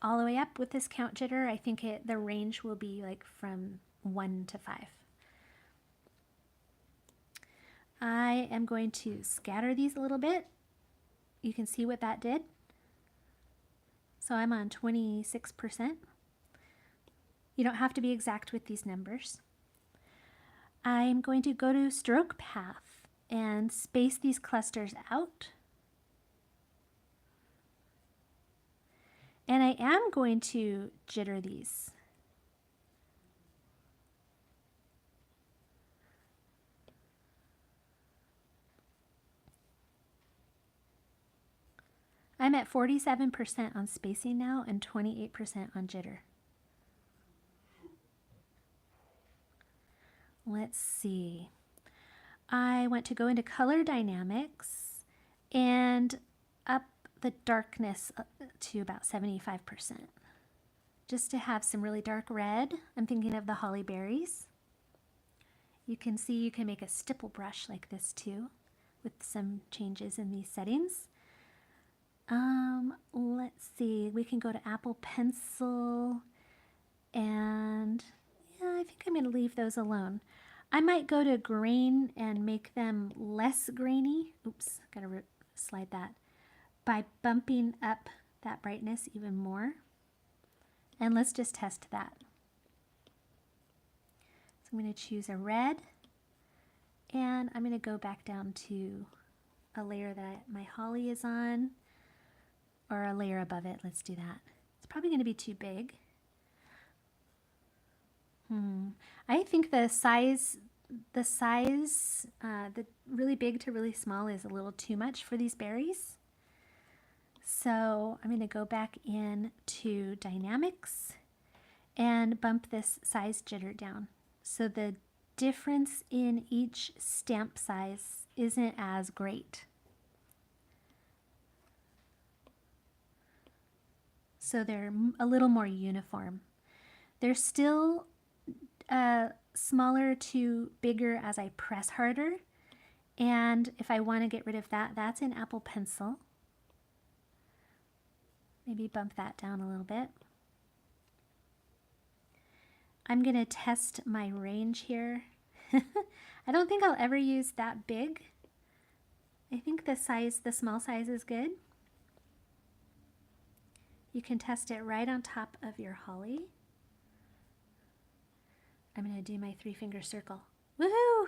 all the way up with this count jitter, I think the range will be like from 1 to 5. I am going to scatter these a little bit. You can see what that did. So I'm on 26%. You don't have to be exact with these numbers. I'm going to go to stroke path and space these clusters out. And I am going to jitter these. I'm at 47% on spacing now and 28% on jitter. Let's see. I want to go into color dynamics and up the darkness to about 75%. Just to have some really dark red. I'm thinking of the holly berries. You can see you can make a stipple brush like this too with some changes in these settings. Let's see, we can go to Apple Pencil, and yeah, I think I'm going to leave those alone. I might go to grain and make them less grainy. Oops, gotta slide that. By bumping up that brightness even more. And let's just test that. So I'm going to choose a red, and I'm going to go back down to a layer that my holly is on. Or a layer above it. Let's do that. It's probably going to be too big. I think the really big to really small is a little too much for these berries. So I'm going to go back in to dynamics and bump this size jitter down. So the difference in each stamp size isn't as great. So they're a little more uniform. They're still smaller to bigger as I press harder. And if I want to get rid of that, that's in Apple Pencil. Maybe bump that down a little bit. I'm going to test my range here. I don't think I'll ever use that big. I think the small size is good. You can test it right on top of your holly. I'm going to do my 3-finger circle. Woohoo!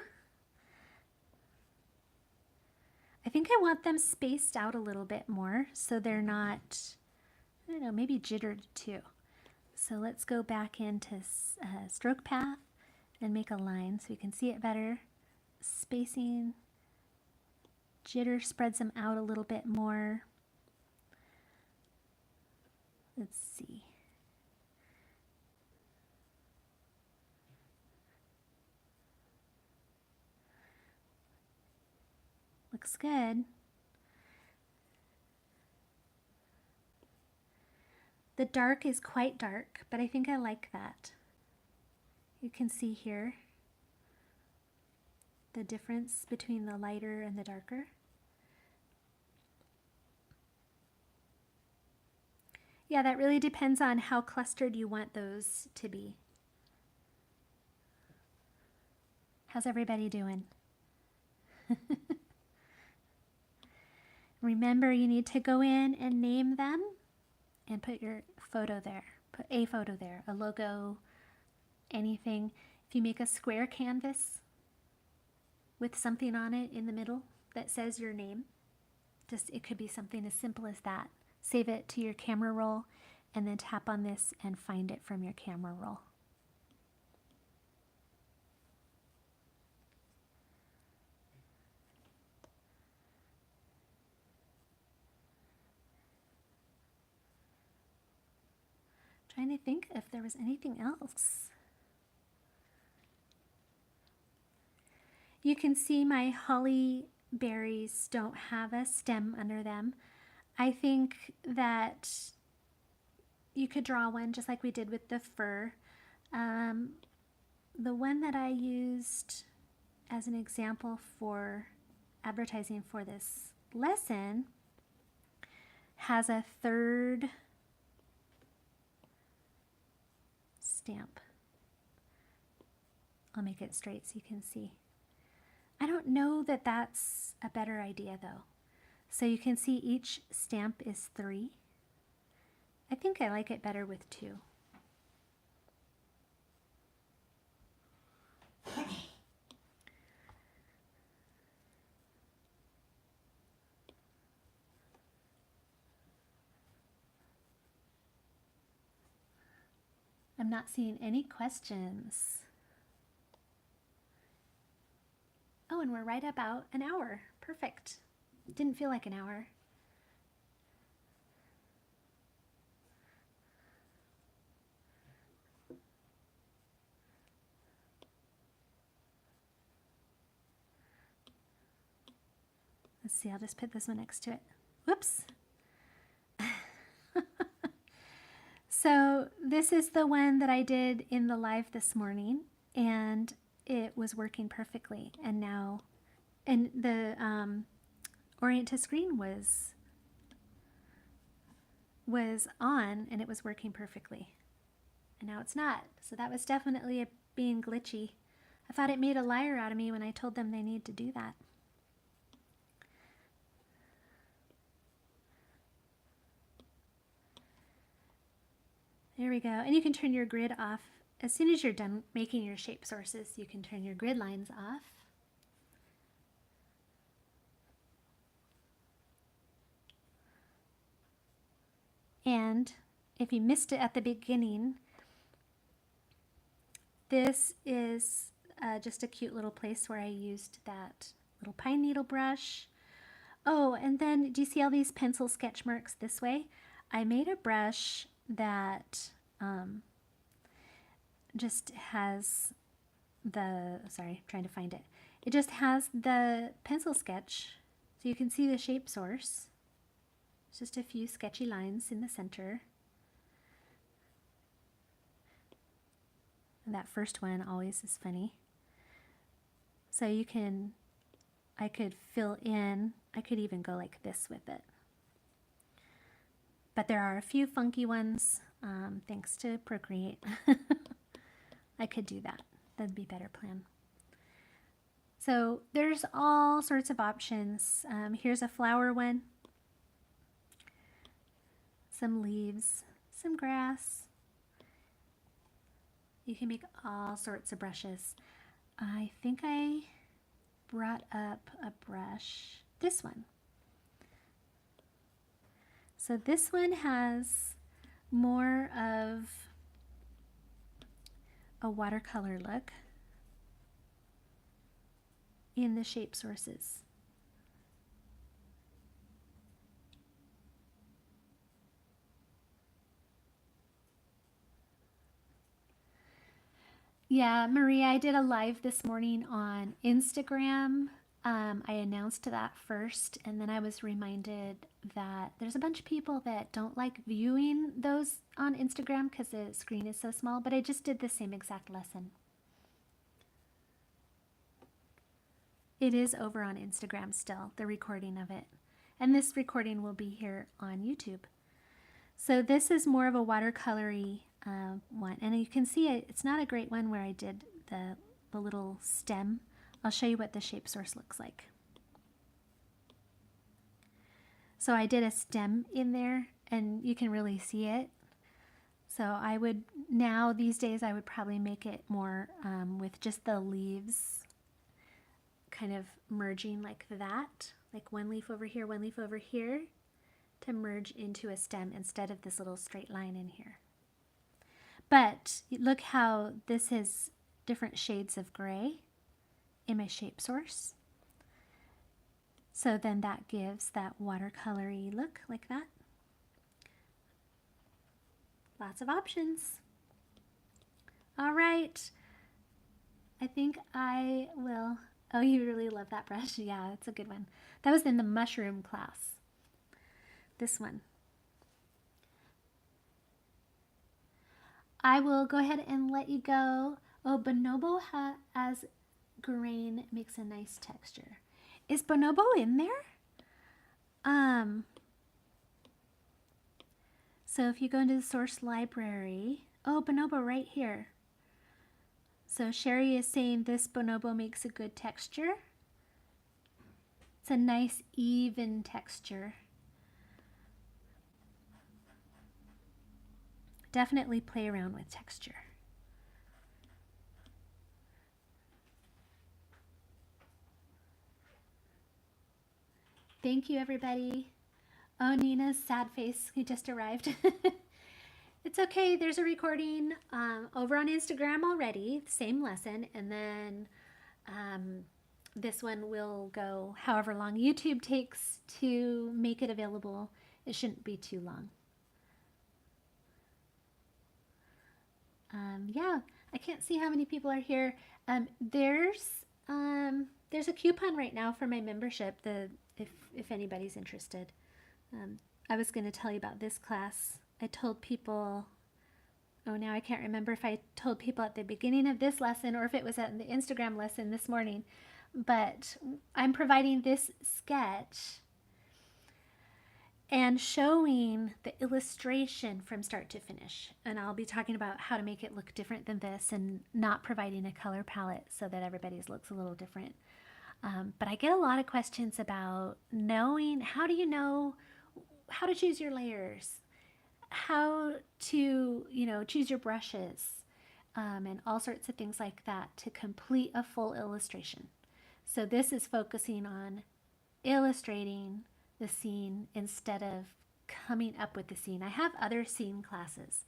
I think I want them spaced out a little bit more so they're not, I don't know, maybe jittered too. So let's go back into stroke path and make a line so you can see it better. Spacing, jitter spreads them out a little bit more. Let's see. Looks good. The dark is quite dark, but I think I like that. You can see here the difference between the lighter and the darker. Yeah, that really depends on how clustered you want those to be. How's everybody doing? Remember, you need to go in and name them and put your photo there. Put a photo there, a logo, anything. If you make a square canvas with something on it in the middle that says your name, it could be something as simple as that. Save it to your camera roll and then tap on this and find it from your camera roll. Trying to think if there was anything else. You can see my holly berries don't have a stem under them. I think that you could draw one just like we did with the fir. The one that I used as an example for advertising for this lesson has a 3rd stamp. I'll make it straight so you can see. I don't know that that's a better idea though. So you can see each stamp is 3. I think I like it better with 2. I'm not seeing any questions. Oh, and we're right about an hour. Perfect. Didn't feel like an hour. Let's see, I'll just put this one next to it. Whoops. So this is the one that I did in the live this morning, and it was working perfectly. And now, and the orient to screen was on, and it was working perfectly. And now it's not. So that was definitely being glitchy. I thought it made a liar out of me when I told them they need to do that. There we go. And you can turn your grid off. As soon as you're done making your shape sources, you can turn your grid lines off. And if you missed it at the beginning, this is just a cute little place where I used that little pine needle brush. Oh, and then do you see all these pencil sketch marks this way? I made a brush that just has the, sorry, I'm trying to find it. It just has the pencil sketch, so you can see the shape source. It's just a few sketchy lines in the center. And that first one always is funny. So you can, I could fill in, I could even go like this with it. But there are a few funky ones, thanks to Procreate. I could do that. That'd be a better plan. So there's all sorts of options. Here's a flower one, some leaves, some grass. You can make all sorts of brushes. I think I brought up a brush, this one. So this one has more of a watercolor look in the shape sources. Yeah, Maria, I did a live this morning on Instagram. I announced that first, and then I was reminded that there's a bunch of people that don't like viewing those on Instagram because the screen is so small, but I just did the same exact lesson. It is over on Instagram still, the recording of it. And this recording will be here on YouTube. So this is more of a watercolory one. And you can see it's not a great one where I did the little stem. I'll show you what the shape source looks like. So I did a stem in there and you can really see it. So I would, now these days, I would probably make it more with just the leaves kind of merging like that, like one leaf over here, one leaf over here, to merge into a stem instead of this little straight line in here. But look how this is different shades of gray in my shape source. So then that gives that watercolory look like that. Lots of options. All right. I think I will. Oh, you really love that brush. Yeah, it's a good one. That was in the mushroom class. This one. I will go ahead and let you go. Oh, bonobo as grain makes a nice texture. Is bonobo in there? So if you go into the source library, oh, bonobo right here. So Sherry is saying this bonobo makes a good texture. It's a nice even texture. Definitely play around with texture. Thank you, everybody. Oh, Nina's sad face who just arrived. It's okay. There's a recording over on Instagram already, same lesson, and then this one will go however long YouTube takes to make it available. It shouldn't be too long. Yeah, I can't see how many people are here. There's a coupon right now for my membership. If anybody's interested. I was going to tell you about this class. I told people, oh, now I can't remember if I told people at the beginning of this lesson or if it was at the Instagram lesson this morning, but I'm providing this sketch and showing the illustration from start to finish. And I'll be talking about how to make it look different than this and not providing a color palette so that everybody's looks a little different. But I get a lot of questions about knowing, how do you know how to choose your layers, how to, choose your brushes, and all sorts of things like that to complete a full illustration. So this is focusing on illustrating the scene instead of coming up with the scene. I have other scene classes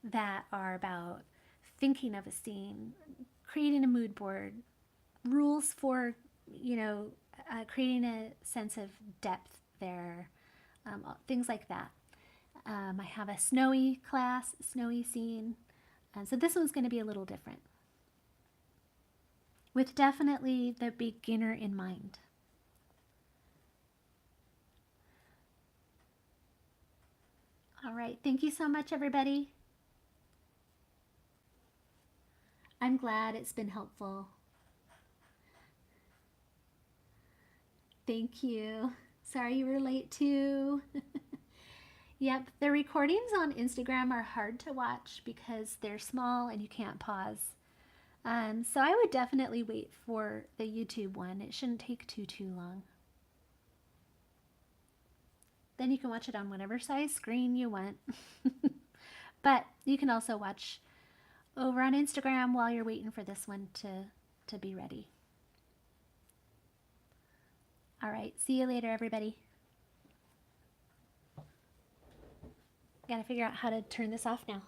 that are about thinking of a scene, creating a mood board, rules for, creating a sense of depth there, things like that. I have a snowy class, snowy scene. So this one's going to be a little different, with definitely the beginner in mind. All right, thank you so much, everybody. I'm glad it's been helpful. Thank you. Sorry you were late too. Yep, the recordings on Instagram are hard to watch because they're small and you can't pause. So I would definitely wait for the YouTube one. It shouldn't take too long. Then you can watch it on whatever size screen you want. But you can also watch over on Instagram while you're waiting for this one to be ready. All right, see you later, everybody. Gotta figure out how to turn this off now.